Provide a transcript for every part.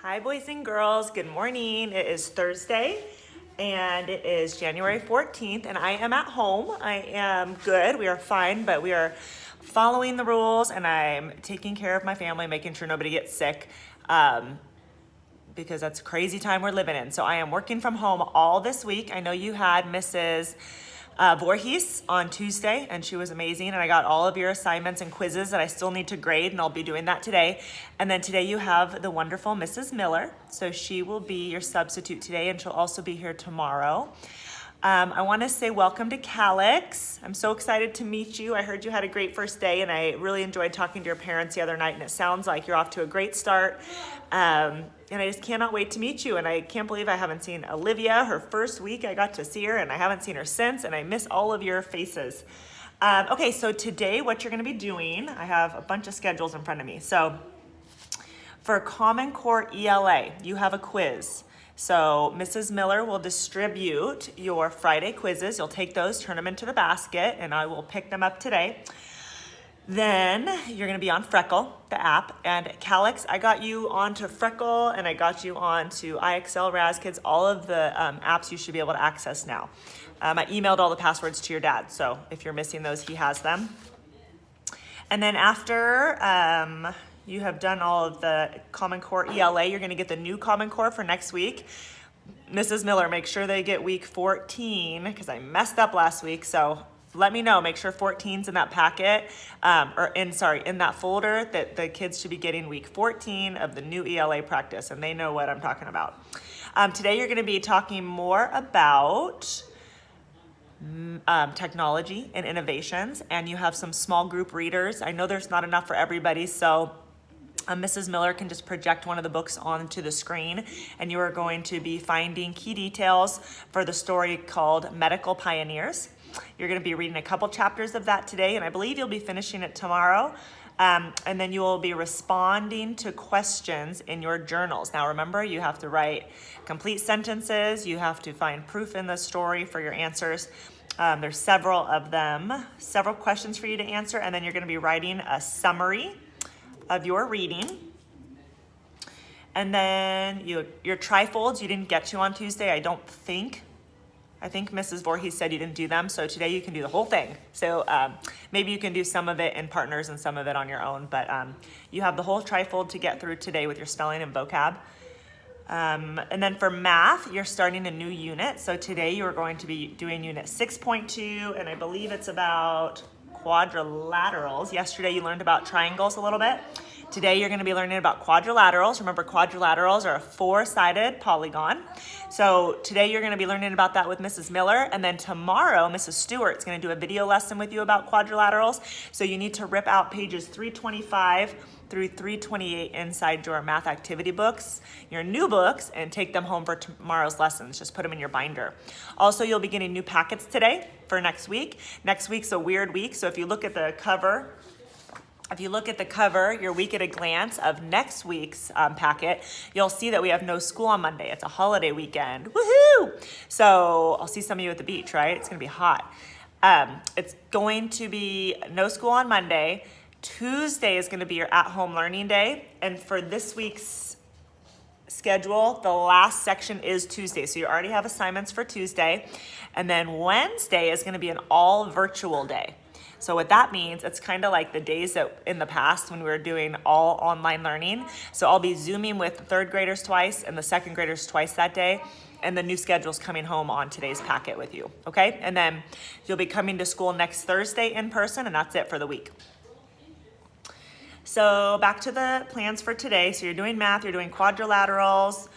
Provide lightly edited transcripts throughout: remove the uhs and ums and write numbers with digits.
Hi, boys and girls. Good morning. It is Thursday and it is January 14th, and I am at home. I am good. We are fine, but we are following the rules and I'm taking care of my family, making sure nobody gets sick. Because that's a crazy time we're living in. So I am working from home all this week. I know you had Mrs. Voorhees on Tuesday, and she was amazing. And I got all of your assignments and quizzes that I still need to grade, and I'll be doing that today. And then today you have the wonderful Mrs. Miller. So she will be your substitute today, and she'll also be here tomorrow. I want to say welcome to Calix. I'm so excited to meet you. I heard you had a great first day, and I really enjoyed talking to your parents the other night, and it sounds like you're off to a great start. And I just cannot wait to meet you, and I can't believe I haven't seen Olivia. Her first week I got to see her, and I haven't seen her since, and I miss all of your faces. Okay, so today what you're going to be doing, I have a bunch of schedules in front of me. So for Common Core ELA, you have a quiz. So Mrs. Miller will distribute your Friday quizzes. You'll take those, turn them into the basket, and I will pick them up today. Then you're gonna be on Freckle, the app, and Calix, I got you onto Freckle and I got you onto IXL, RazKids, all of the apps you should be able to access now. I emailed all the passwords to your dad, so if you're missing those, he has them. And then after you have done all of the Common Core ELA, you're gonna get the new Common Core for next week. Mrs. Miller, make sure they get week 14, because I messed up last week, so let me know. Make sure 14's in that packet, in that folder, that the kids should be getting week 14 of the new ELA practice, and they know what I'm talking about. Today you're gonna be talking more about technology and innovations, and you have some small group readers. I know there's not enough for everybody, so Mrs. Miller can just project one of the books onto the screen, and you are going to be finding key details for the story called Medical Pioneers. You're going to be reading a couple chapters of that today, and I believe you'll be finishing it tomorrow. And then you will be responding to questions in your journals. Now remember, you have to write complete sentences. You have to find proof in the story for your answers. There's several of them, several questions for you to answer, and then you're going to be writing a summary of your reading. And then your trifolds, you didn't get to on Tuesday, I don't think. I think Mrs. Voorhees said you didn't do them, so today you can do the whole thing. So maybe you can do some of it in partners and some of it on your own, but you have the whole trifold to get through today with your spelling and vocab. And then for math, you're starting a new unit. So today you are going to be doing unit 6.2, and I believe it's about quadrilaterals. Yesterday you learned about triangles a little bit. Today you're going to be learning about quadrilaterals. Remember, quadrilaterals are a four-sided polygon. So today you're going to be learning about that with Mrs. Miller, and then tomorrow Mrs. Stewart's going to do a video lesson with you about quadrilaterals. So you need to rip out pages 325 through 328 inside your math activity books, your new books, and take them home for tomorrow's lessons. Just put them in your binder. Also, you'll be getting new packets today for next week. Next week's a weird week, so if you look at the cover, your week at a glance of next week's packet, you'll see that we have no school on Monday. It's a holiday weekend. Woohoo! So I'll see some of you at the beach, right? It's gonna be hot. It's going to be no school on Monday. Tuesday is gonna be your at-home learning day. And for this week's schedule, the last section is Tuesday. So you already have assignments for Tuesday. And then Wednesday is gonna be an all virtual day. So what that means, it's kind of like the days that in the past when we were doing all online learning. So I'll be Zooming with third graders twice and the second graders twice that day. And the new schedule's coming home on today's packet with you, okay? And then you'll be coming to school next Thursday in person, and that's it for the week. So back to the plans for today. So you're doing math, you're doing quadrilaterals,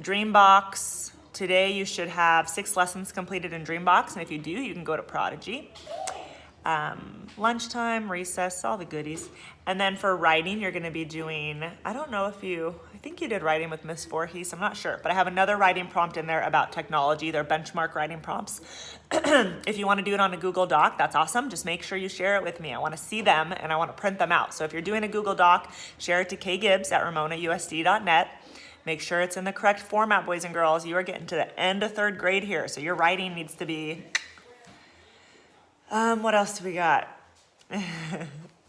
Dreambox. Today you should have 6 lessons completed in Dreambox, and if you do, you can go to Prodigy. Lunchtime, recess, all the goodies. And then for writing, you're gonna be doing, I think you did writing with Miss Voorhees, I'm not sure, but I have another writing prompt in there about technology. They're benchmark writing prompts. If you wanna do it on a Google Doc, that's awesome. Just make sure you share it with me. I wanna see them and I wanna print them out. So if you're doing a Google Doc, share it to kgibbs@ramonausd.net. Make sure it's in the correct format, boys and girls. You are getting to the end of 3rd grade here, so your writing needs to be, what else do we got?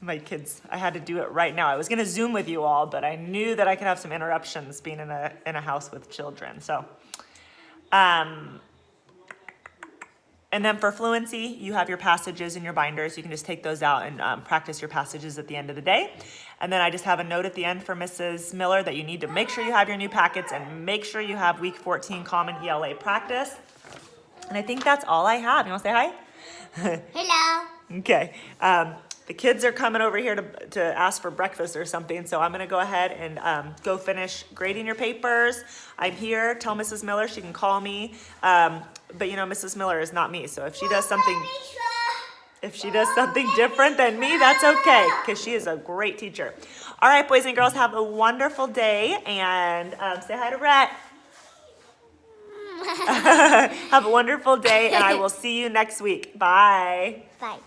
My kids, I had to do it right now. I was gonna Zoom with you all, but I knew that I could have some interruptions being in a house with children. So, and then for fluency, you have your passages in your binders. You can just take those out and practice your passages at the end of the day. And then I just have a note at the end for Mrs. Miller that you need to make sure you have your new packets and make sure you have week 14 common ELA practice. And I think that's all I have. You wanna say hi? Hello. Okay. The kids are coming over here to ask for breakfast or something, so I'm gonna go ahead and go finish grading your papers. I'm here. Tell Mrs. Miller she can call me. But you know, Mrs. Miller is not me, so if she does something different than me, that's okay, because she is a great teacher. All right, boys and girls, have a wonderful day, and say hi to Rhett. Have a wonderful day, and I will see you next week. Bye. Bye.